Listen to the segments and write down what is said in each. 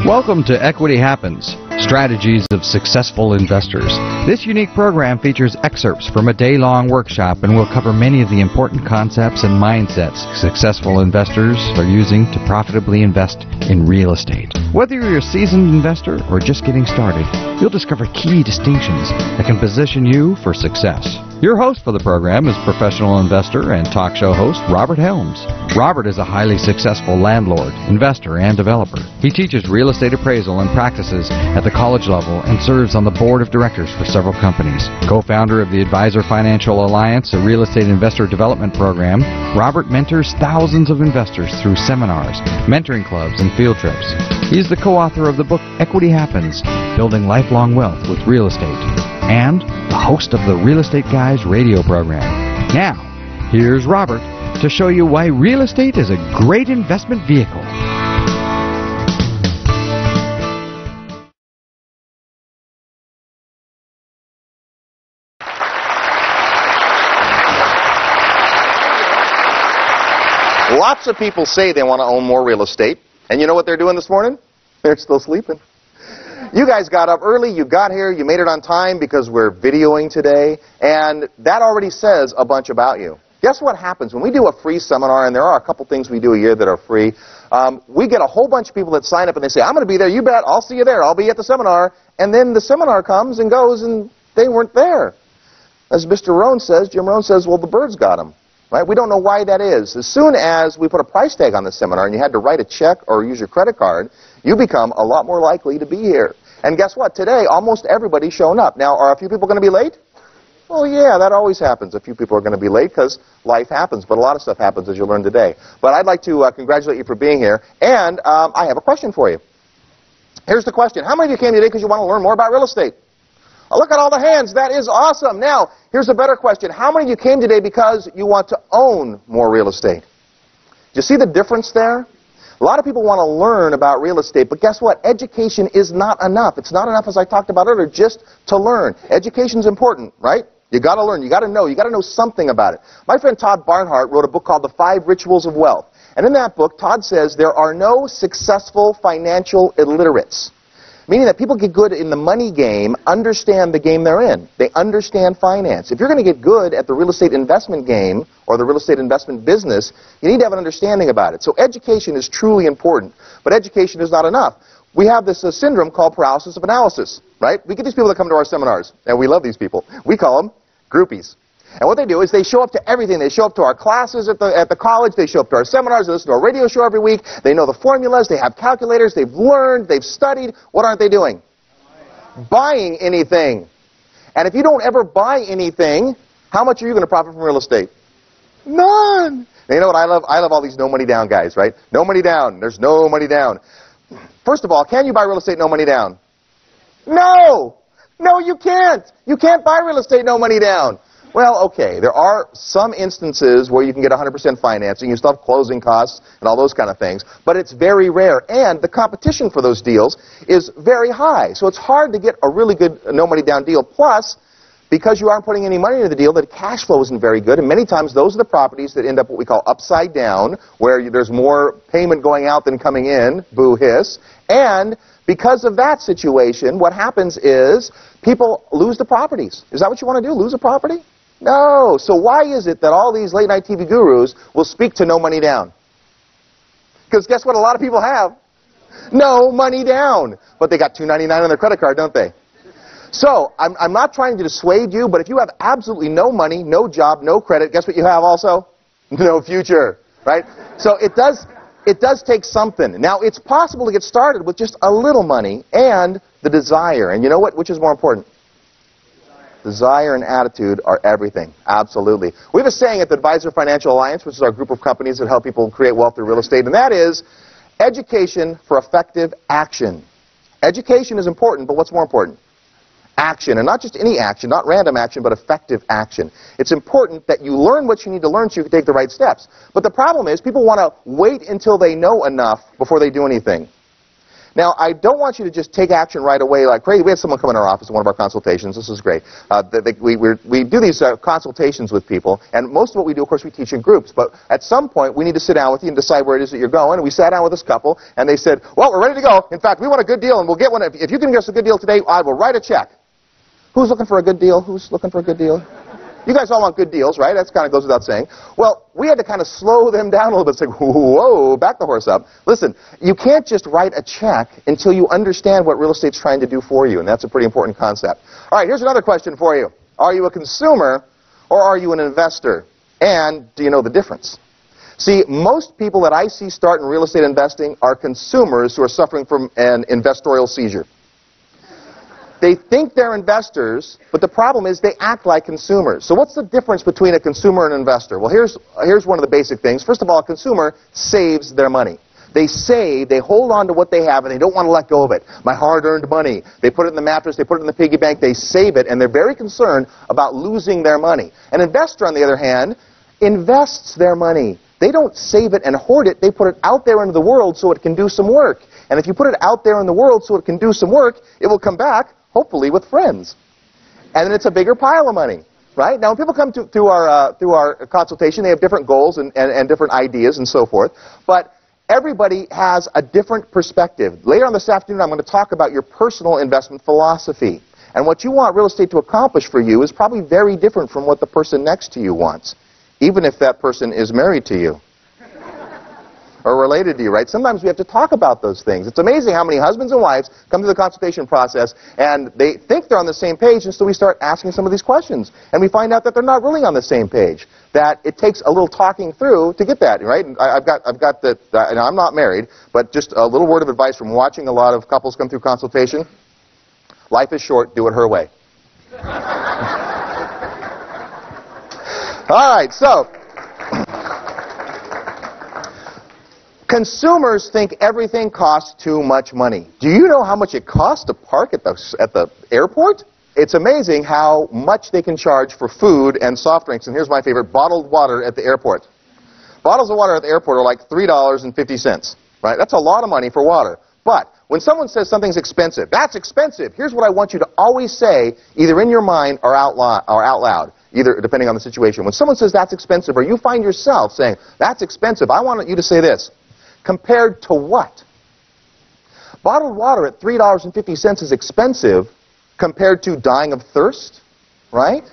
Welcome to Equity Happens, Strategies of Successful Investors. This unique program features excerpts from a day-long workshop and will cover many of the important concepts and mindsets successful investors are using to profitably invest in real estate. Whether you're a seasoned investor or just getting started, you'll discover key distinctions that can position you for success. Your host for the program is professional investor and talk show host Robert Helms. Robert is a highly successful landlord, investor, and developer. He teaches real estate appraisal and practices at the college level and serves on the board of directors for several companies. Co-founder of the Advisor Financial Alliance, a real estate investor development program, Robert mentors thousands of investors through seminars, mentoring clubs, and field trips. He's the co-author of the book Equity Happens, Building Lifelong Wealth with Real Estate, and the host of the Real Estate Guys radio program. Now, here's Robert to show you why real estate is a great investment vehicle. Lots of people say they want to own more real estate, and you know what they're doing this morning? They're still sleeping. You guys got up early, you got here, you made it on time because we're videoing today, and that already says a bunch about you. Guess what happens when we do a free seminar, and there are a couple things we do a year that are free. We get a whole bunch of people that sign up and they say, I'm going to be there, you bet, I'll see you there, I'll be at the seminar, and then the seminar comes and goes and they weren't there. As Mr. Rohn says, Jim Rohn says, well, the birds got them. Right? We don't know why that is. As soon as we put a price tag on the seminar and you had to write a check or use your credit card, you become a lot more likely to be here. And guess what? Today, almost everybody's shown up. Now, are a few people going to be late? Well, yeah, that always happens. A few people are going to be late because life happens, but a lot of stuff happens as you learn today. But I'd like to congratulate you for being here, and I have a question for you. Here's the question. How many of you came today because you want to learn more about real estate? Oh, look at all the hands. That is awesome. Now, here's a better question. How many of you came today because you want to own more real estate? Do you see the difference there? A lot of people want to learn about real estate, but guess what? Education is not enough. It's not enough, as I talked about earlier, just to learn. Education's important, right? You got to learn. You got to know something about it. My friend Todd Barnhart wrote a book called The 5 Rituals of Wealth. And in that book, Todd says there are no successful financial illiterates. Meaning that people get good in the money game, understand the game they're in. They understand finance. If you're going to get good at the real estate investment game or the real estate investment business, you need to have an understanding about it. So education is truly important, but education is not enough. We have this syndrome called paralysis of analysis, right? We get these people that come to our seminars, and we love these people. We call them groupies. And what they do is they show up to everything. They show up to our classes at the college. They show up to our seminars. They listen to our radio show every week. They know the formulas. They have calculators. They've learned. They've studied. What aren't they doing? Buying anything. And if you don't ever buy anything, how much are you going to profit from real estate? None. And you know what I love? I love all these no money down guys, right? No money down. There's no money down. First of all, can you buy real estate no money down? No. No, you can't. You can't buy real estate no money down. Well, okay, there are some instances where you can get 100% financing. You still have closing costs and all those kind of things, but it's very rare, and the competition for those deals is very high. So it's hard to get a really good no-money-down deal. Plus, because you aren't putting any money into the deal, the cash flow isn't very good, and many times those are the properties that end up what we call upside down, where there's more payment going out than coming in, boo hiss, and because of that situation, what happens is people lose the properties. Is that what you want to do, lose a property? No. So why is it that all these late-night TV gurus will speak to no money down? Because guess what a lot of people have? No money down. But they got $2.99 on their credit card, don't they? So I'm not trying to dissuade you, but if you have absolutely no money, no job, no credit, guess what you have also? No future, right? So it does take something. Now, it's possible to get started with just a little money and the desire. And you know what? Which is more important? Desire and attitude are everything. Absolutely. We have a saying at the Advisor Financial Alliance, which is our group of companies that help people create wealth through real estate, and that is education for effective action. Education is important, but what's more important? Action. And not just any action, not random action, but effective action. It's important that you learn what you need to learn so you can take the right steps. But the problem is people want to wait until they know enough before they do anything. Now, I don't want you to just take action right away like crazy. We had someone come in our office in one of our consultations. This is great. We do these consultations with people, and most of what we do, of course, we teach in groups. But at some point, we need to sit down with you and decide where it is that you're going. And we sat down with this couple, and they said, well, we're ready to go. In fact, we want a good deal, and we'll get one. If you can get us a good deal today, I will write a check. Who's looking for a good deal? Who's looking for a good deal? You guys all want good deals, right? That kind of goes without saying. Well, we had to kind of slow them down a little bit, say, whoa, back the horse up. Listen, you can't just write a check until you understand what real estate's trying to do for you, and that's a pretty important concept. All right, here's another question for you. Are you a consumer or are you an investor? And do you know the difference? See, most people that I see start in real estate investing are consumers who are suffering from an investorial seizure. They think they're investors, but the problem is they act like consumers. So what's the difference between a consumer and an investor? Well, here's one of the basic things. First of all, a consumer saves their money. They save, they hold on to what they have, and they don't want to let go of it. My hard-earned money. They put it in the mattress, they put it in the piggy bank, they save it, and they're very concerned about losing their money. An investor, on the other hand, invests their money. They don't save it and hoard it. They put it out there into the world so it can do some work. And if you put it out there in the world so it can do some work, it will come back, hopefully with friends. And then it's a bigger pile of money, right? Now, when people come through our consultation, they have different goals and different ideas and so forth. But everybody has a different perspective. Later on this afternoon, I'm going to talk about your personal investment philosophy. And what you want real estate to accomplish for you is probably very different from what the person next to you wants, even if that person is married to you or related to you, right? Sometimes we have to talk about those things. It's amazing how many husbands and wives come to the consultation process and they think they're on the same page, and so we start asking some of these questions. And we find out that they're not really on the same page, that it takes a little talking through to get that, right? And I've got the, and I'm not married, but just a little word of advice from watching a lot of couples come through consultation. Life is short, do it her way. All right, so consumers think everything costs too much money. Do you know how much it costs to park at the airport? It's amazing how much they can charge for food and soft drinks. And here's my favorite, bottled water at the airport. Bottles of water at the airport are like $3.50, right? That's a lot of money for water. But when someone says something's expensive, that's expensive, here's what I want you to always say, either in your mind or out loud, either depending on the situation. When someone says that's expensive, or you find yourself saying, that's expensive, I want you to say this. Compared to what? Bottled water at $3.50 is expensive compared to dying of thirst, right?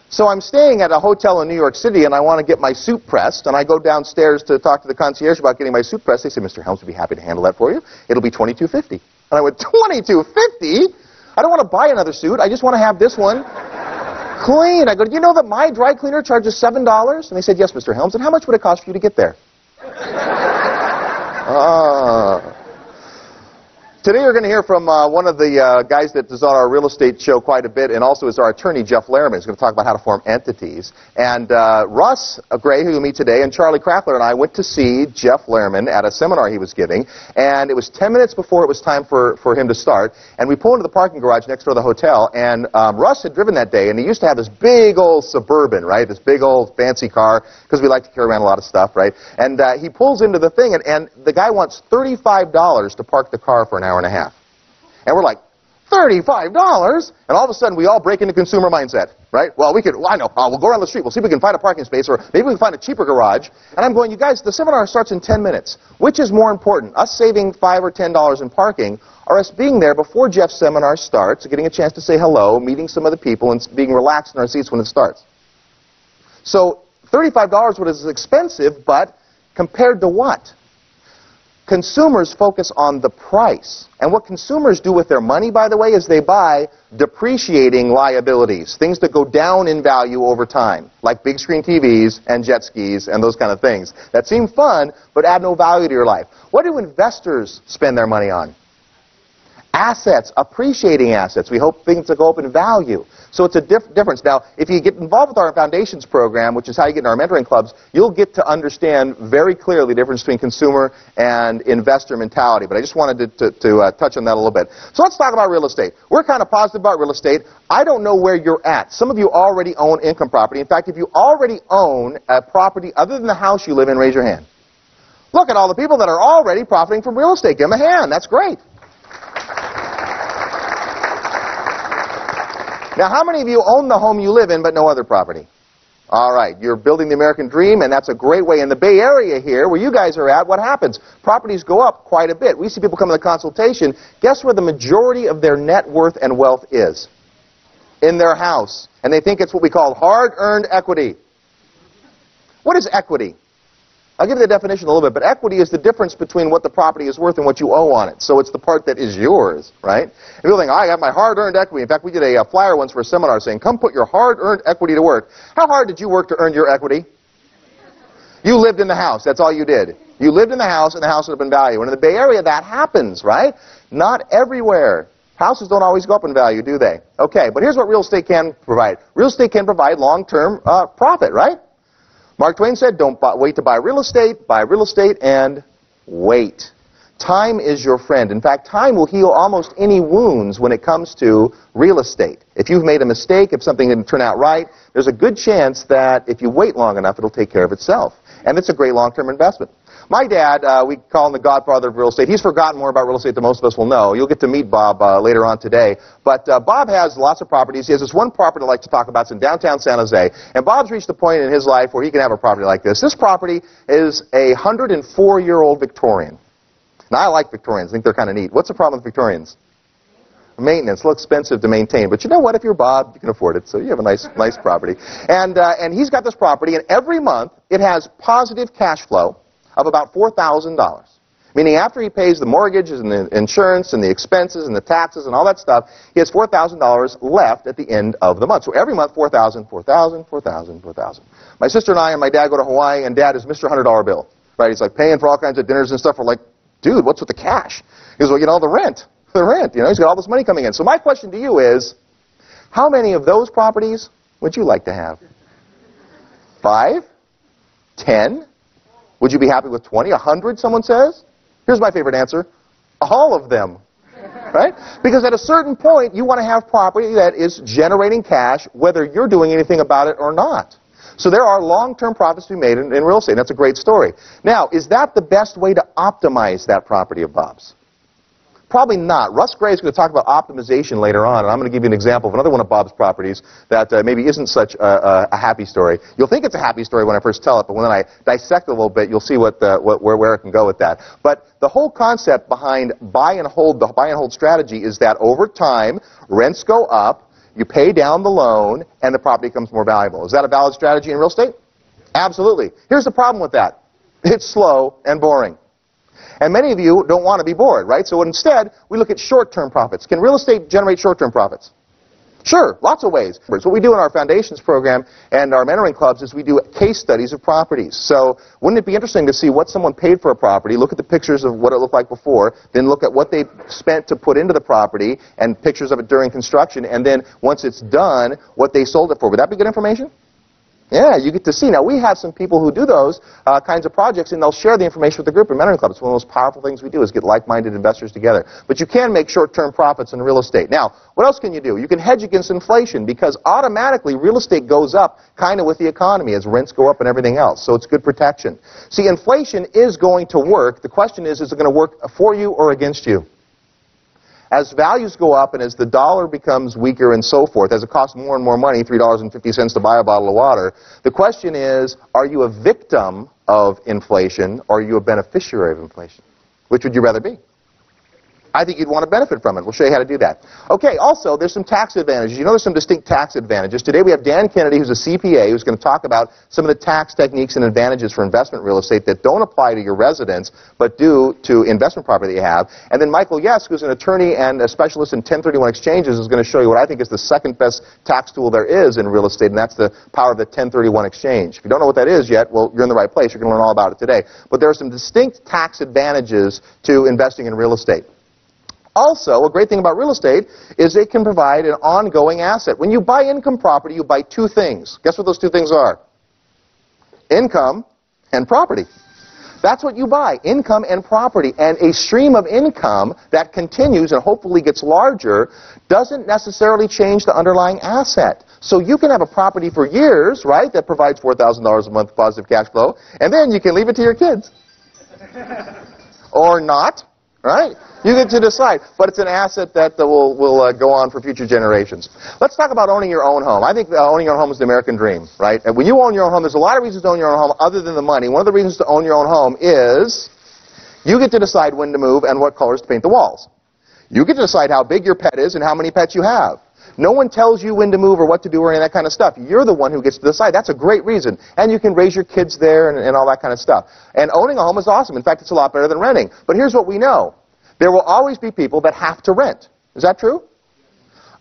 So I'm staying at a hotel in New York City and I want to get my suit pressed, and I go downstairs to talk to the concierge about getting my suit pressed. They say, Mr. Helms would be happy to handle that for you. It'll be $22.50. And I went, $22.50? I don't want to buy another suit. I just want to have this one clean. I go, do you know that my dry cleaner charges $7? And they said, yes, Mr. Helms. And how much would it cost for you to get there? Today you're going to hear from one of the guys that is on our real estate show quite a bit, and also is our attorney, Jeff Lehrman. He's going to talk about how to form entities. And Russ Gray, who you'll meet today, and Charlie Kraftler and I went to see Jeff Lehrman at a seminar he was giving, and it was 10 minutes before it was time for him to start, and we pulled into the parking garage next door to the hotel, and Russ had driven that day, and he used to have this big old Suburban, right, this big old fancy car, because we like to carry around a lot of stuff, right, and he pulls into the thing, and the guy wants $35 to park the car for an hour and a half. And we're like, $35? And all of a sudden, we all break into consumer mindset, right? Well, I know, we'll go around the street, we'll see if we can find a parking space, or maybe we can find a cheaper garage. And I'm going, you guys, the seminar starts in 10 minutes. Which is more important, us saving $5 or $10 in parking, or us being there before Jeff's seminar starts, getting a chance to say hello, meeting some of the people, and being relaxed in our seats when it starts? So, $35 was expensive, but compared to what? Consumers focus on the price. And what consumers do with their money, by the way, is they buy depreciating liabilities, things that go down in value over time, like big screen TVs and jet skis and those kind of things that seem fun but add no value to your life. What do investors spend their money on? Assets, appreciating assets. We hope things that go up in value. So it's a difference. Now, if you get involved with our Foundations program, which is how you get in our mentoring clubs, you'll get to understand very clearly the difference between consumer and investor mentality. But I just wanted to touch on that a little bit. So let's talk about real estate. We're kind of positive about real estate. I don't know where you're at. Some of you already own income property. In fact, if you already own a property other than the house you live in, raise your hand. Look at all the people that are already profiting from real estate. Give them a hand. That's great. Now, how many of you own the home you live in but no other property? All right, you're building the American dream, and that's a great way. In the Bay Area here, where you guys are at, what happens? Properties go up quite a bit. We see people come to the consultation. Guess where the majority of their net worth and wealth is? In their house. And they think it's what we call hard-earned equity. What is equity? I'll give you the definition a little bit, but equity is the difference between what the property is worth and what you owe on it. So it's the part that is yours, right? And people think, I got my hard-earned equity. In fact, we did a flyer once for a seminar saying, come put your hard-earned equity to work. How hard did you work to earn your equity? You lived in the house. That's all you did. You lived in the house, and the house would have been value. And in the Bay Area, that happens, right? Not everywhere. Houses don't always go up in value, do they? Okay, but here's what real estate can provide. Real estate can provide long-term profit, right? Mark Twain said, don't wait to buy real estate and wait. Time is your friend. In fact, time will heal almost any wounds when it comes to real estate. If you've made a mistake, if something didn't turn out right, there's a good chance that if you wait long enough, it'll take care of itself. And it's a great long-term investment. My dad, we call him the godfather of real estate. He's forgotten more about real estate than most of us will know. You'll get to meet Bob later on today. But Bob has lots of properties. He has this one property I'd like to talk about. It's in downtown San Jose. And Bob's reached a point in his life where he can have a property like this. This property is a 104-year-old Victorian. Now, I like Victorians. I think they're kind of neat. What's the problem with Victorians? Maintenance, a little expensive to maintain. But you know what? If you're Bob, you can afford it. So you have a nice property. And he's got this property, and every month it has positive cash flow of about $4,000. Meaning after he pays the mortgages and the insurance and the expenses and the taxes and all that stuff, he has $4,000 left at the end of the month. So every month, $4,000, $4,000, $4,000, $4,000. My sister and I and my dad go to Hawaii, and Dad is Mr. $100 bill. Right? He's like paying for all kinds of dinners and stuff. We're like, dude, what's with the cash? He goes, well, you know, the rent. The rent. You know, he's got all this money coming in. So my question to you is, how many of those properties would you like to have? 5? 10? Would you be happy with 20? 100, someone says? Here's my favorite answer. All of them. Right? Because at a certain point, you want to have property that is generating cash, whether you're doing anything about it or not. So there are long-term profits to be made in real estate. That's a great story. Now, is that the best way to optimize that property of Bob's? Probably not. Russ Gray is going to talk about optimization later on, and I'm going to give you an example of another one of Bob's properties that maybe isn't such a happy story. You'll think it's a happy story when I first tell it, but when I dissect it a little bit, you'll see where it can go with that. But the whole concept behind the buy and hold strategy is that over time, rents go up, you pay down the loan, and the property becomes more valuable. Is that a valid strategy in real estate? Absolutely. Here's the problem with that. It's slow and boring. And many of you don't want to be bored, right? So instead, we look at short-term profits. Can real estate generate short-term profits? Sure, lots of ways. So what we do in our foundations program and our mentoring clubs is we do case studies of properties. So wouldn't it be interesting to see what someone paid for a property, look at the pictures of what it looked like before, then look at what they spent to put into the property and pictures of it during construction, and then once it's done, what they sold it for. Would that be good information? Yeah, you get to see. Now, we have some people who do those kinds of projects, and they'll share the information with the group in mentoring clubs. It's one of the most powerful things we do is get like-minded investors together. But you can make short-term profits in real estate. Now, what else can you do? You can hedge against inflation because automatically real estate goes up kind of with the economy as rents go up and everything else. So it's good protection. See, inflation is going to work. The question is it going to work for you or against you? As values go up and as the dollar becomes weaker and so forth, as it costs more and more money, $3.50 to buy a bottle of water, the question is, are you a victim of inflation or are you a beneficiary of inflation? Which would you rather be? I think you'd want to benefit from it. We'll show you how to do that. Okay, also, there's some tax advantages. You know there's some distinct tax advantages. Today we have Dan Kennedy, who's a CPA, who's going to talk about some of the tax techniques and advantages for investment real estate that don't apply to your residence, but do to investment property that you have. And then Michael Yesk, who's an attorney and a specialist in 1031 exchanges, is going to show you what I think is the second best tax tool there is in real estate, and that's the power of the 1031 exchange. If you don't know what that is yet, well, you're in the right place. You're going to learn all about it today. But there are some distinct tax advantages to investing in real estate. Also, a great thing about real estate is it can provide an ongoing asset. When you buy income property, you buy two things. Guess what those two things are? Income and property. That's what you buy, income and property. And a stream of income that continues and hopefully gets larger doesn't necessarily change the underlying asset. So you can have a property for years, right, that provides $4,000 a month positive cash flow, and then you can leave it to your kids. Or not, right? You get to decide, but it's an asset that will go on for future generations. Let's talk about owning your own home. I think owning your own home is the American dream, right? And when you own your own home, there's a lot of reasons to own your own home other than the money. One of the reasons to own your own home is you get to decide when to move and what colors to paint the walls. You get to decide how big your pet is and how many pets you have. No one tells you when to move or what to do or any of that kind of stuff. You're the one who gets to decide. That's a great reason. And you can raise your kids there and all that kind of stuff. And owning a home is awesome. In fact, it's a lot better than renting. But here's what we know. There will always be people that have to rent. Is that true?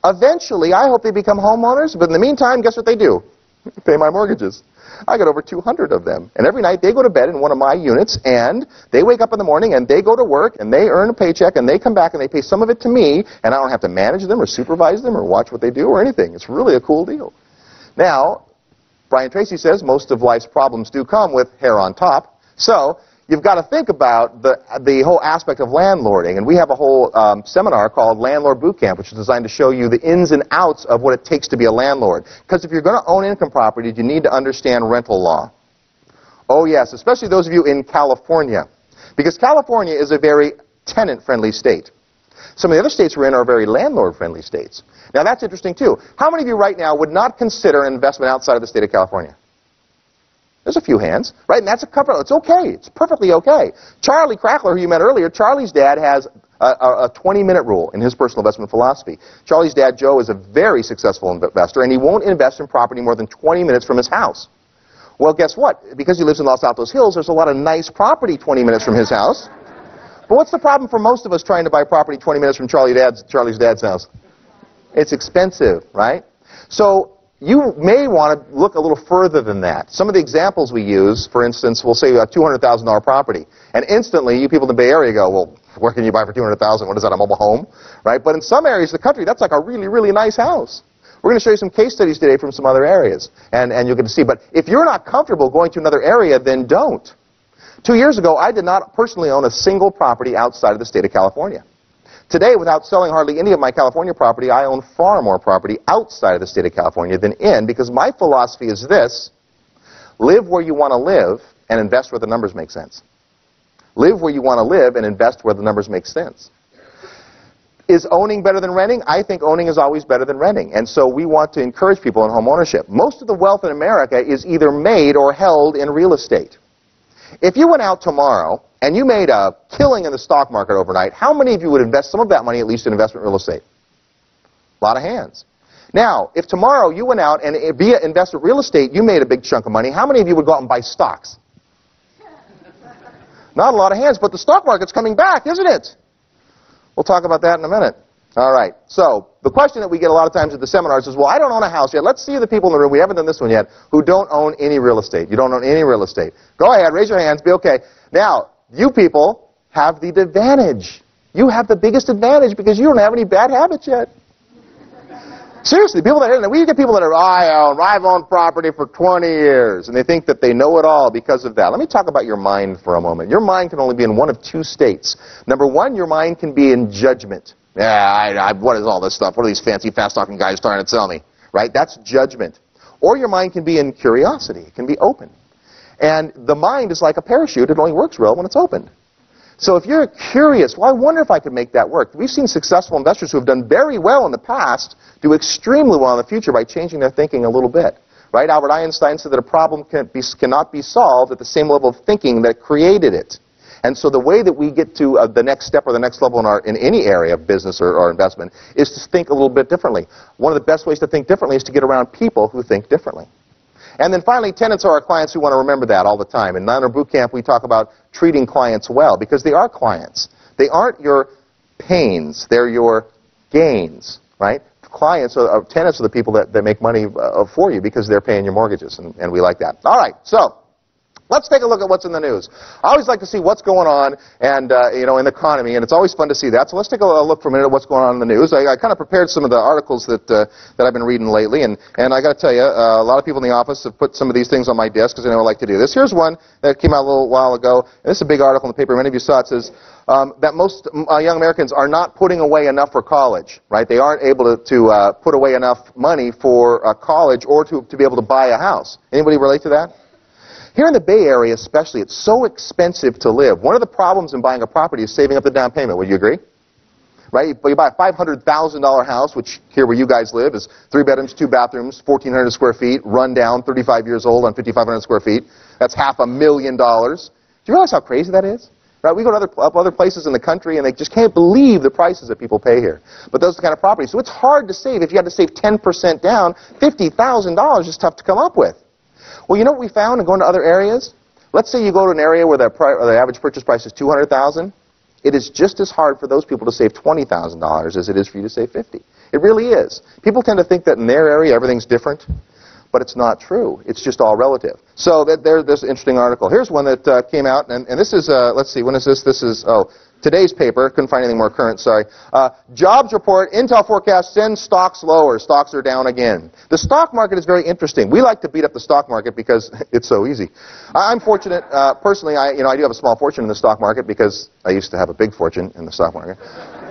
Eventually, I hope they become homeowners. But in the meantime, guess what they do? Pay my mortgages. I got over 200 of them. And every night they go to bed in one of my units, and they wake up in the morning, and they go to work, and they earn a paycheck, and they come back, and they pay some of it to me, and I don't have to manage them or supervise them or watch what they do or anything. It's really a cool deal. Now, Brian Tracy says most of life's problems do come with hair on top. So you've got to think about the whole aspect of landlording. And we have a whole seminar called Landlord Boot Camp, which is designed to show you the ins and outs of what it takes to be a landlord. Because if you're going to own income properties, you need to understand rental law. Oh, yes, especially those of you in California. Because California is a very tenant-friendly state. Some of the other states we're in are very landlord-friendly states. Now, that's interesting, too. How many of you right now would not consider an investment outside of the state of California? There's a few hands, right? And that's a cover. It's okay. It's perfectly okay. Charlie Crackler, who you met earlier, Charlie's dad has a 20-minute rule in his personal investment philosophy. Charlie's dad, Joe, is a very successful investor, and he won't invest in property more than 20 minutes from his house. Well, guess what? Because he lives in Los Altos Hills, there's a lot of nice property 20 minutes from his house. But what's the problem for most of us trying to buy property 20 minutes from Charlie's dad's house? It's expensive, right? So you may want to look a little further than that. Some of the examples we use, for instance, we'll say a $200,000 property. And instantly, you people in the Bay Area go, well, where can you buy for $200,000? What is that, a mobile home? Right? But in some areas of the country, that's like a really, really nice house. We're going to show you some case studies today from some other areas. And you'll get to see. But if you're not comfortable going to another area, then don't. 2 years ago, I did not personally own a single property outside of the state of California. Today, without selling hardly any of my California property, I own far more property outside of the state of California than in, because my philosophy is this: live where you want to live and invest where the numbers make sense. Live where you want to live and invest where the numbers make sense. Is owning better than renting? I think owning is always better than renting, and so we want to encourage people in home ownership. Most of the wealth in America is either made or held in real estate. If you went out tomorrow and you made a killing in the stock market overnight, how many of you would invest some of that money at least in investment real estate? A lot of hands. Now, if tomorrow you went out and via investment real estate you made a big chunk of money, how many of you would go out and buy stocks? Not a lot of hands, but the stock market's coming back, isn't it? We'll talk about that in a minute. All right. So the question that we get a lot of times at the seminars is, well, I don't own a house yet. Let's see the people in the room. We haven't done this one yet, who don't own any real estate. You don't own any real estate. Go ahead. Raise your hands. Be okay. Now, you people have the advantage. You have the biggest advantage because you don't have any bad habits yet. Seriously, people that we get people that are, I've owned property for 20 years, and they think that they know it all because of that. Let me talk about your mind for a moment. Your mind can only be in one of two states. Number one, your mind can be in judgment. Yeah, what is all this stuff? What are these fancy, fast-talking guys trying to tell me? Right? That's judgment. Or your mind can be in curiosity. It can be open. And the mind is like a parachute. It only works well when it's open. So if you're curious, well, I wonder if I could make that work. We've seen successful investors who have done very well in the past do extremely well in the future by changing their thinking a little bit. Right? Albert Einstein said that a problem cannot be solved at the same level of thinking that created it. And so the way that we get to the next step or the next level in any area of business or investment is to think a little bit differently. One of the best ways to think differently is to get around people who think differently. And then finally, tenants are our clients who want to remember that all the time. In Landlord Boot Camp, we talk about treating clients well because they are clients. They aren't your pains. They're your gains, right? Tenants are the people that make money for you because they're paying your mortgages, and we like that. All right, so let's take a look at what's in the news. I always like to see what's going on and in the economy, and it's always fun to see that. So let's take a look for a minute at what's going on in the news. I kind of prepared some of the articles that I've been reading lately, and I got to tell you, a lot of people in the office have put some of these things on my desk because they know I like to do this. Here's one that came out a little while ago, and this is a big article in the paper. Many of you saw it. It says that most young Americans are not putting away enough for college, right? They aren't able to put away enough money for college or to be able to buy a house. Anybody relate to that? Here in the Bay Area especially, it's so expensive to live. One of the problems in buying a property is saving up the down payment. Would you agree? Right? You buy a $500,000 house, which here where you guys live is 3 bedrooms, 2 bathrooms, 1,400 square feet, run down, 35 years old on 5,500 square feet. That's $500,000. Do you realize how crazy that is? Right? We go to other places in the country and they just can't believe the prices that people pay here. But those are the kind of properties. So it's hard to save. If you had to save 10% down, $50,000 is tough to come up with. Well, you know what we found in going to other areas? Let's say you go to an area where the average purchase price is $200,000. It is just as hard for those people to save $20,000 as it is for you to save $50,000. It really is. People tend to think that in their area everything's different, but it's not true. It's just all relative. So there's an interesting article. Here's one that came out, and this is, let's see, when is this? This is, today's paper. Couldn't find anything more current, sorry. Jobs report, Intel forecast sends stocks lower. Stocks are down again. The stock market is very interesting. We like to beat up the stock market because it's so easy. I'm fortunate, personally, I do have a small fortune in the stock market because I used to have a big fortune in the stock market.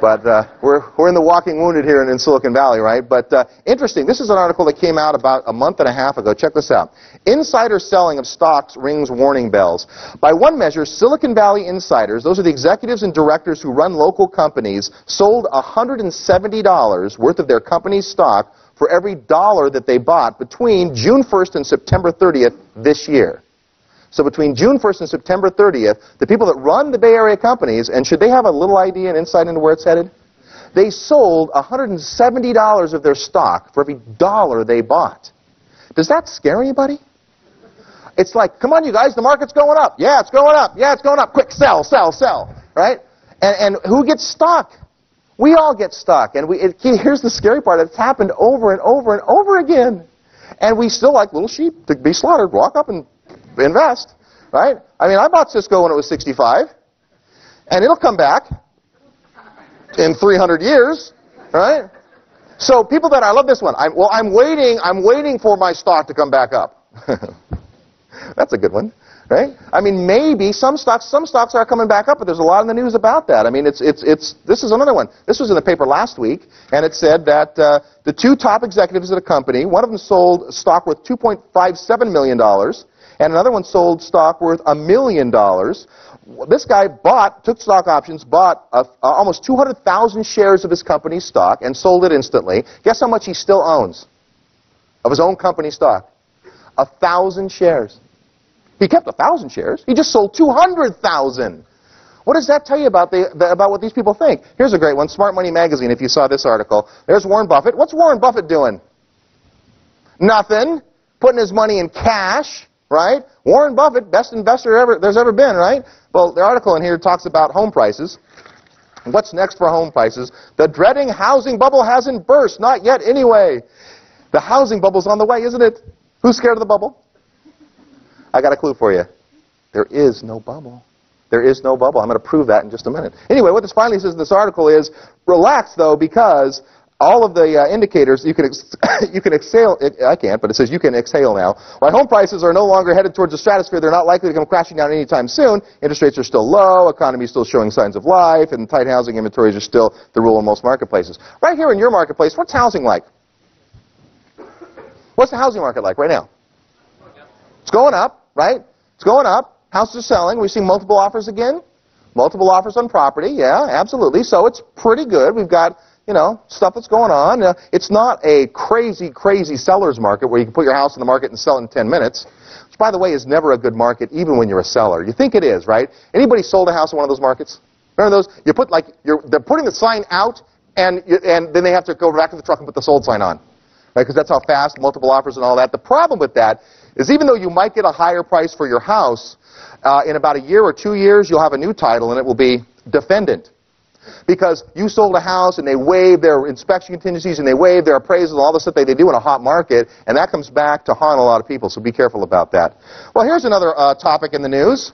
But we're in the walking wounded here in Silicon Valley, right? But interesting, this is an article that came out about a month and a half ago. Check this out. Insider selling of stocks rings warning bells. By one measure, Silicon Valley insiders, those are the executives and directors who run local companies, sold $170 worth of their company's stock for every dollar that they bought between June 1st and September 30th this year. So between June 1st and September 30th, the people that run the Bay Area companies, and should they have a little idea and insight into where it's headed? They sold $170 of their stock for every dollar they bought. Does that scare anybody? It's like, come on, you guys, the market's going up. Yeah, it's going up. Yeah, it's going up. Quick, sell, sell, sell. Right? And who gets stuck? We all get stuck. And here's the scary part. It's happened over and over and over again. And we still like little sheep to be slaughtered. Walk up and invest. Right? I mean, I bought Cisco when it was 65. And it'll come back in 300 years. Right? So people that, I love this one. I'm waiting for my stock to come back up. That's a good one, right? I mean, maybe some stocks are coming back up, but there's a lot in the news about that. I mean, this is another one. This was in the paper last week, and it said that the 2 top executives at a company, one of them sold stock worth $2.57 million, and another one sold stock worth $1 million. This guy took stock options, bought almost 200,000 shares of his company's stock, and sold it instantly. Guess how much he still owns of his own company stock? 1,000 shares. He kept 1,000 shares. He just sold 200,000. What does that tell you about what these people think? Here's a great one, Smart Money Magazine, if you saw this article. There's Warren Buffett. What's Warren Buffett doing? Nothing. Putting his money in cash, right? Warren Buffett, best investor there's ever been, right? Well, the article in here talks about home prices. What's next for home prices? The dreading housing bubble hasn't burst. Not yet anyway. The housing bubble's on the way, isn't it? Who's scared of the bubble? I got a clue for you. There is no bubble. There is no bubble. I'm going to prove that in just a minute. Anyway, what this finally says in this article is, relax, though, because all of the indicators, you can exhale. I can't, but it says you can exhale now. While home prices are no longer headed towards the stratosphere, they're not likely to come crashing down anytime soon. Interest rates are still low, economy is still showing signs of life, and tight housing inventories are still the rule in most marketplaces. Right here in your marketplace, what's housing like? What's the housing market like right now? It's going up, right? It's going up. Houses are selling. We've seen multiple offers again. Multiple offers on property. Yeah, absolutely. So it's pretty good. We've got, stuff that's going on. It's not a crazy, crazy seller's market where you can put your house in the market and sell it in 10 minutes, which, by the way, is never a good market, even when you're a seller. You think it is, right? Anybody sold a house in one of those markets? Remember those? You put they're putting the sign out, and then they have to go back to the truck and put the sold sign on. Right, because that's how fast, multiple offers and all that. The problem with that is even though you might get a higher price for your house, in about a year or 2 years, you'll have a new title, and it will be defendant. Because you sold a house, and they waive their inspection contingencies, and they waive their appraisal, and all the stuff they do in a hot market, and that comes back to haunt a lot of people, so be careful about that. Well, here's another topic in the news.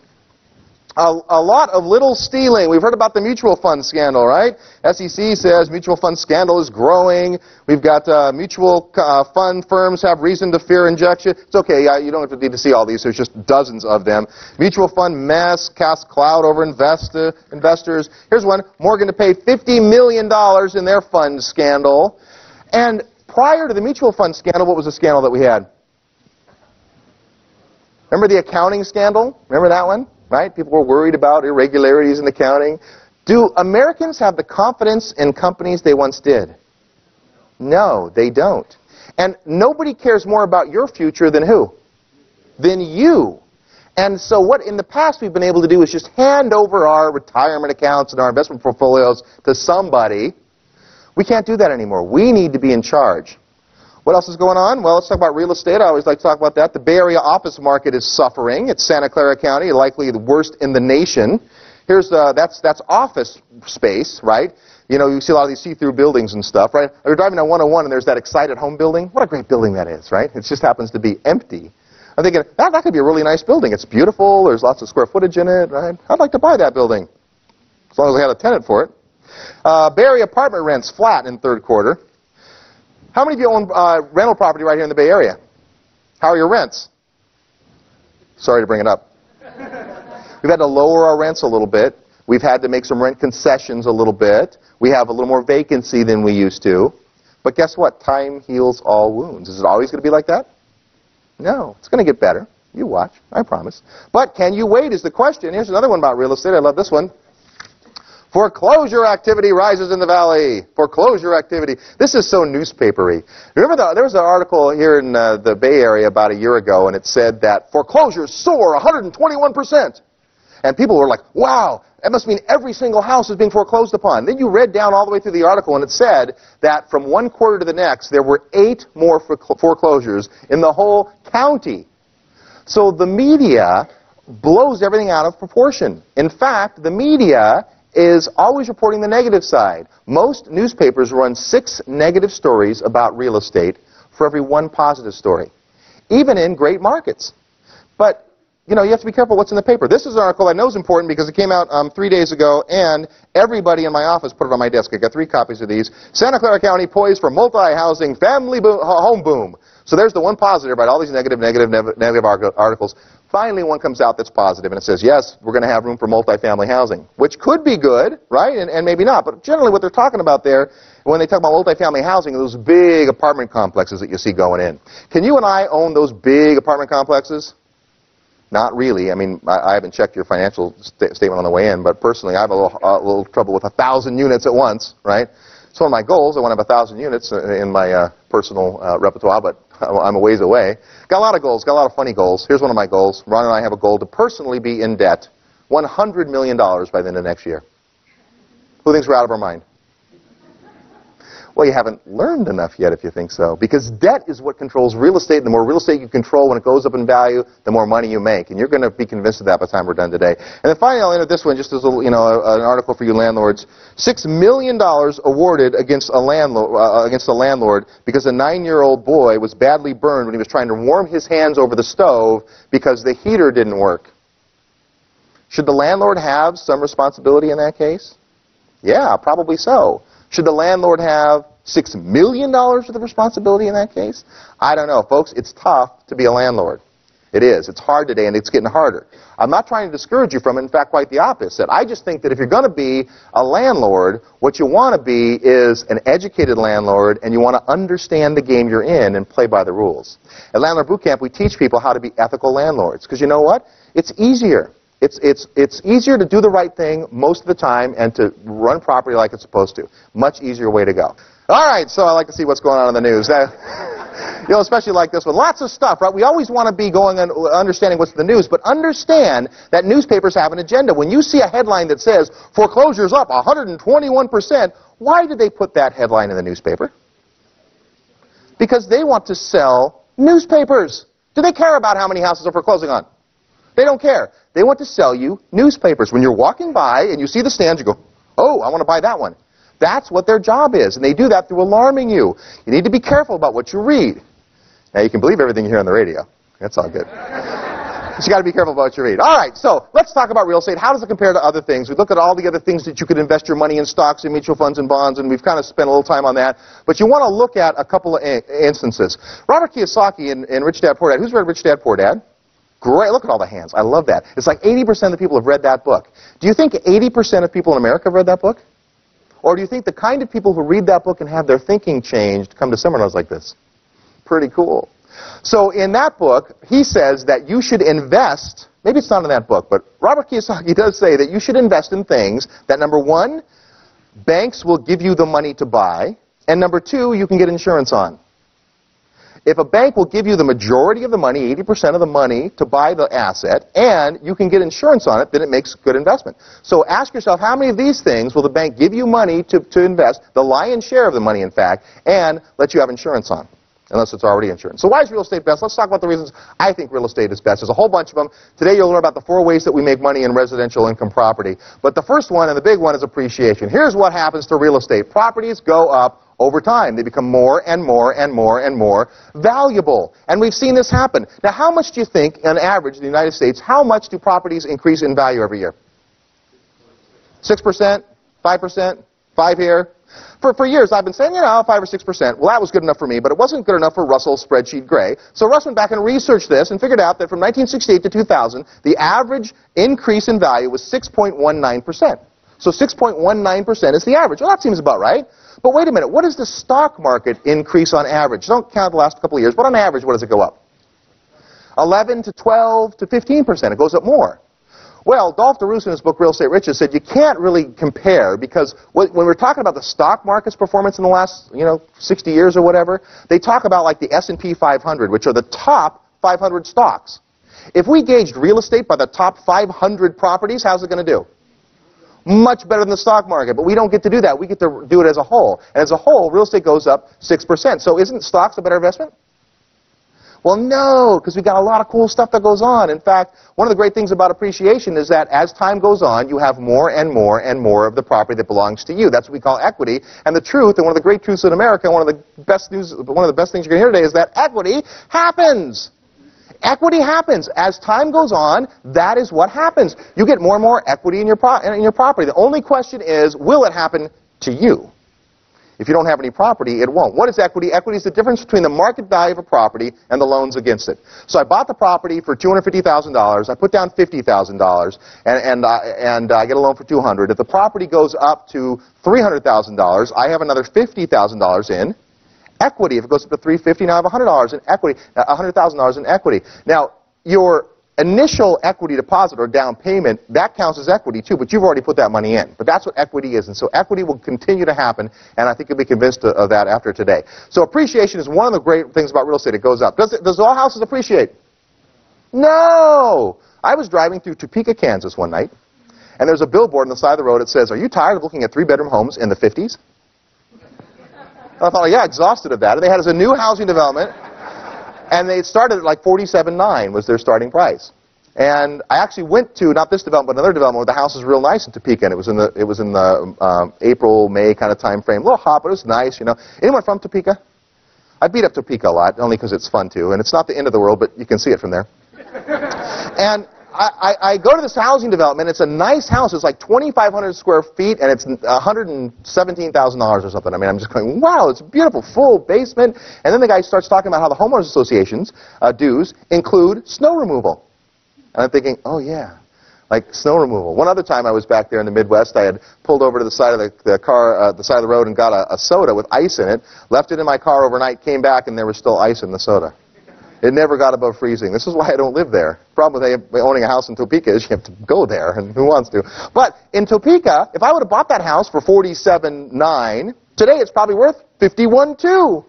A lot of little stealing. We've heard about the mutual fund scandal, right? SEC says mutual fund scandal is growing. We've got mutual fund firms have reason to fear injection. It's okay. You don't need to see all these. There's just dozens of them. Mutual fund mess casts cloud over investors. Here's one. Morgan to pay $50 million in their fund scandal. And prior to the mutual fund scandal, what was the scandal that we had? Remember the accounting scandal? Remember that one? Right? People were worried about irregularities in accounting. Do Americans have the confidence in companies they once did? No, they don't. And nobody cares more about your future than who? Than you. And so what in the past we've been able to do is just hand over our retirement accounts and our investment portfolios to somebody. We can't do that anymore. We need to be in charge. What else is going on? Well, let's talk about real estate. I always like to talk about that. The Bay Area office market is suffering. It's Santa Clara County, likely the worst in the nation. Here's that's office space, right? You know, you see a lot of these see-through buildings and stuff, right? You're driving down 101 and there's that Excited Home building. What a great building that is, right? It just happens to be empty. I'm thinking, that could be a really nice building. It's beautiful. There's lots of square footage in it, right? I'd like to buy that building, as long as I had a tenant for it. Bay Area apartment rents flat in third quarter. How many of you own rental property right here in the Bay Area? How are your rents? Sorry to bring it up. We've had to lower our rents a little bit. We've had to make some rent concessions a little bit. We have a little more vacancy than we used to. But guess what? Time heals all wounds. Is it always going to be like that? No. It's going to get better. You watch. I promise. But can you wait is the question. Here's another one about real estate. I love this one. Foreclosure activity rises in the valley. Foreclosure activity. This is so newspapery. Remember, there was an article here in the Bay Area about a year ago, and it said that foreclosures soar 121%. And people were like, wow, that must mean every single house is being foreclosed upon. Then you read down all the way through the article, and it said that from one quarter to the next, there were 8 more foreclosures in the whole county. So the media blows everything out of proportion. In fact, the media is always reporting the negative side. Most newspapers run 6 negative stories about real estate for every 1 positive story, even in great markets. But you know, you have to be careful what's in the paper. This is an article I know is important because it came out 3 days ago, and everybody in my office put it on my desk. I got 3 copies of these. Santa Clara County poised for multi-housing family home boom. So there's the one positive, right? All these negative articles. Finally, one comes out that's positive, and it says, yes, we're going to have room for multifamily housing, which could be good, right? And maybe not. But generally what they're talking about there, when they talk about multifamily housing, are those big apartment complexes that you see going in. Can you and I own those big apartment complexes? Not really. I mean, I haven't checked your financial statement on the way in, but personally, I have a little trouble with 1,000 units at once, right? It's one of my goals. I want to have 1,000 units in my personal repertoire, but I'm a ways away. Got a lot of goals. Got a lot of funny goals. Here's one of my goals. Ron and I have a goal to personally be in debt $100 million by the end of next year. Who thinks we're out of our mind? Well, you haven't learned enough yet if you think so. Because debt is what controls real estate. The more real estate you control when it goes up in value, the more money you make. And you're going to be convinced of that by the time we're done today. And then finally, I'll end with this one, just as a little, an article for you landlords. $6 million awarded against a landlord because a 9-year-old boy was badly burned when he was trying to warm his hands over the stove because the heater didn't work. Should the landlord have some responsibility in that case? Yeah, probably so. Should the landlord have $6 million worth of responsibility in that case? I don't know. Folks, it's tough to be a landlord. It is. It's hard today, and it's getting harder. I'm not trying to discourage you from it. In fact, quite the opposite. I just think that if you're going to be a landlord, what you want to be is an educated landlord, and you want to understand the game you're in and play by the rules. At Landlord Boot Camp, we teach people how to be ethical landlords, because you know what? It's easier. It's easier to do the right thing most of the time and to run property like it's supposed to. Much easier way to go. All right, so I like to see what's going on in the news. Especially like this one. Lots of stuff, right? We always want to be going and understanding what's in the news, but understand that newspapers have an agenda. When you see a headline that says, foreclosures up 121%, why did they put that headline in the newspaper? Because they want to sell newspapers. Do they care about how many houses are foreclosing on? They don't care. They want to sell you newspapers. When you're walking by and you see the stands, you go, oh, I want to buy that one. That's what their job is, and they do that through alarming you. You need to be careful about what you read. Now, you can believe everything you hear on the radio. That's all good. But you got to be careful about what you read. All right, so let's talk about real estate. How does it compare to other things? We look at all the other things that you could invest your money in, stocks and mutual funds and bonds, and we've kind of spent a little time on that. But you want to look at a couple of instances. Robert Kiyosaki in Rich Dad, Poor Dad. Who's read Rich Dad, Poor Dad? Great. Look at all the hands. I love that. It's like 80% of the people have read that book. Do you think 80% of people in America have read that book? Or do you think the kind of people who read that book and have their thinking changed come to seminars like this? Pretty cool. So in that book, he says that you should invest, maybe it's not in that book, but Robert Kiyosaki does say that you should invest in things that, number one, banks will give you the money to buy, and number two, you can get insurance on. If a bank will give you the majority of the money, 80% of the money, to buy the asset, and you can get insurance on it, then it makes good investment. So ask yourself, how many of these things will the bank give you money to invest, the lion's share of the money, in fact, and let you have insurance on? Unless it's already insurance. So why is real estate best? Let's talk about the reasons I think real estate is best. There's a whole bunch of them. Today you'll learn about the 4 ways that we make money in residential income property. But the first one, and the big one, is appreciation. Here's what happens to real estate. Properties go up over time. They become more and more and more and more valuable. And we've seen this happen. Now, how much do you think, on average, in the United States, how much do properties increase in value every year? 6%? 5%? 5 here? For years, I've been saying, 5 or 6%. Well, that was good enough for me, but it wasn't good enough for Russell's spreadsheet Gray. So Russ went back and researched this and figured out that from 1968 to 2000, the average increase in value was 6.19%. So 6.19% is the average. Well, that seems about right. But wait a minute. What does the stock market increase on average? Don't count the last couple of years, but on average, what does it go up? 11 to 12 to 15%. It goes up more. Well, Dolph DeRoos in his book Real Estate Riches said you can't really compare, because when we're talking about the stock market's performance in the last 60 years or whatever, they talk about like the S&P 500, which are the top 500 stocks. If we gauged real estate by the top 500 properties, how's it going to do? Much better than the stock market, but we don't get to do that. We get to do it as a whole. And as a whole, real estate goes up 6%. So isn't stocks a better investment? Well, no, because we got a lot of cool stuff that goes on. In fact, one of the great things about appreciation is that as time goes on, you have more and more and more of the property that belongs to you. That's what we call equity. And the truth, and one of the great truths in America, one of the best things you're going to hear today is that equity happens. Equity happens. As time goes on, that is what happens. You get more and more equity in your property. The only question is, will it happen to you? If you don't have any property, it won't. What is equity? Equity is the difference between the market value of a property and the loans against it. So I bought the property for $250,000. I put down $50,000, and I get a loan for $200,000. If the property goes up to $300,000, I have another $50,000 in equity. If it goes up to $350,000, now I have $100,000 in equity. $100,000 in equity. Now, your initial equity deposit or down payment, that counts as equity too, but you've already put that money in. But that's what equity is, and so equity will continue to happen, and I think you'll be convinced of that after today. So appreciation is one of the great things about real estate. It goes up. Does all houses appreciate? No! I was driving through Topeka, Kansas one night, and there's a billboard on the side of the road that says, "Are you tired of looking at 3-bedroom homes in the 50s? And I thought, yeah, exhausted of that. And they had as a new housing development, and they started at like $47,900 was their starting price. And I actually went to, not this development, but another development where the house is real nice in Topeka, and it was in the April, May kind of time frame. A little hot, but it was nice, Anyone from Topeka? I beat up Topeka a lot, only because it's fun too, and it's not the end of the world, but you can see it from there. And I go to this housing development. It's a nice house. It's like 2,500 square feet, and it's $117,000 or something. I mean, I'm just going, wow, it's a beautiful, full basement. And then the guy starts talking about how the homeowners association's dues include snow removal. And I'm thinking, oh, yeah, like snow removal. One other time I was back there in the Midwest, I had pulled over to the side of the side of the road and got a soda with ice in it, left it in my car overnight, came back, and there was still ice in the soda. It never got above freezing. This is why I don't live there. The problem with owning a house in Topeka is you have to go there, and who wants to? But in Topeka, if I would have bought that house for $47,900, today it's probably worth $51,200.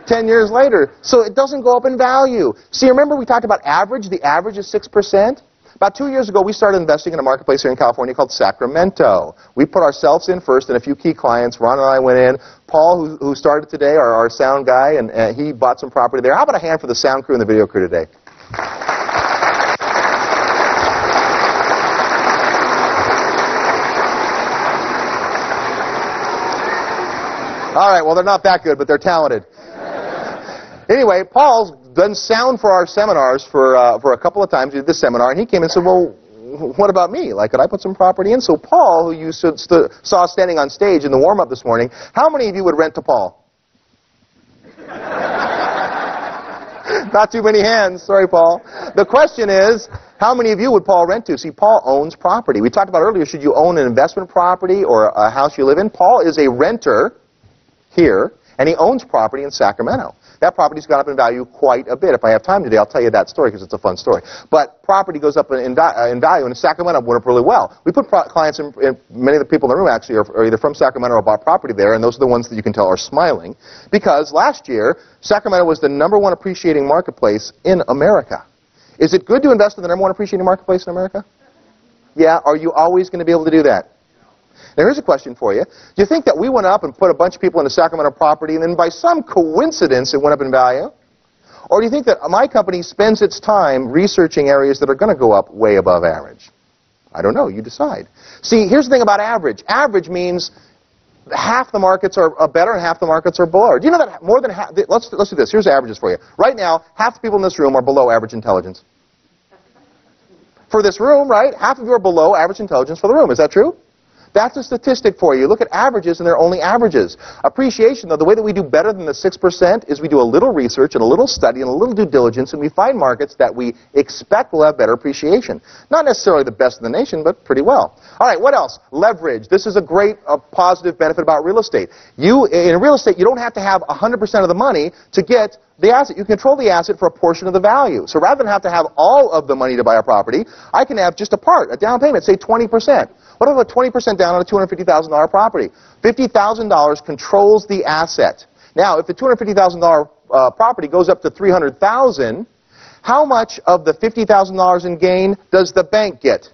10 years later. So it doesn't go up in value. See, remember we talked about average? The average is 6%. About 2 years ago, we started investing in a marketplace here in California called Sacramento. We put ourselves in first and a few key clients. Ron and I went in. Paul, who started today, our sound guy, and he bought some property there. How about a hand for the sound crew and the video crew today? All right, well, they're not that good, but they're talented. Anyway, Paul's done sound for our seminars for a couple of times. We did this seminar, and he came and said, well, what about me? Like, could I put some property in? So Paul, who you saw standing on stage in the warm-up this morning, how many of you would rent to Paul? Not too many hands. Sorry, Paul. The question is, how many of you would Paul rent to? See, Paul owns property. We talked about earlier, should you own an investment property or a house you live in? Paul is a renter here, and he owns property in Sacramento. That property's gone up in value quite a bit. If I have time today, I'll tell you that story because it's a fun story. But property goes up in value, and Sacramento went up really well. We put clients in, many of the people in the room actually are either from Sacramento or bought property there, and those are the ones that you can tell are smiling, because last year, Sacramento was the #1 appreciating marketplace in America. Is it good to invest in the #1 appreciating marketplace in America? Yeah, are you always going to be able to do that? Now here's a question for you. Do you think that we went up and put a bunch of people into Sacramento property and then by some coincidence it went up in value? Or do you think that my company spends its time researching areas that are going to go up way above average? I don't know. You decide. See, here's the thing about average. Average means half the markets are better and half the markets are below. Do you know that more than half? Let's do this. Here's averages for you. Right now, half the people in this room are below average intelligence. For this room, right? Half of you are below average intelligence for the room. Is that true? That's a statistic for you. Look at averages, and they're only averages. Appreciation, though, the way that we do better than the 6% is we do a little research and a little study and a little due diligence, and we find markets that we expect will have better appreciation. Not necessarily the best in the nation, but pretty well. All right, what else? Leverage. This is a great positive benefit about real estate. In real estate, you don't have to have 100% of the money to get the asset. You control the asset for a portion of the value. So rather than have to have all of the money to buy a property, I can have just a part, a down payment, say 20%. What if I put 20% down on a $250,000 property? $50,000 controls the asset. Now, if the $250,000 property goes up to $300,000, how much of the $50,000 in gain does the bank get?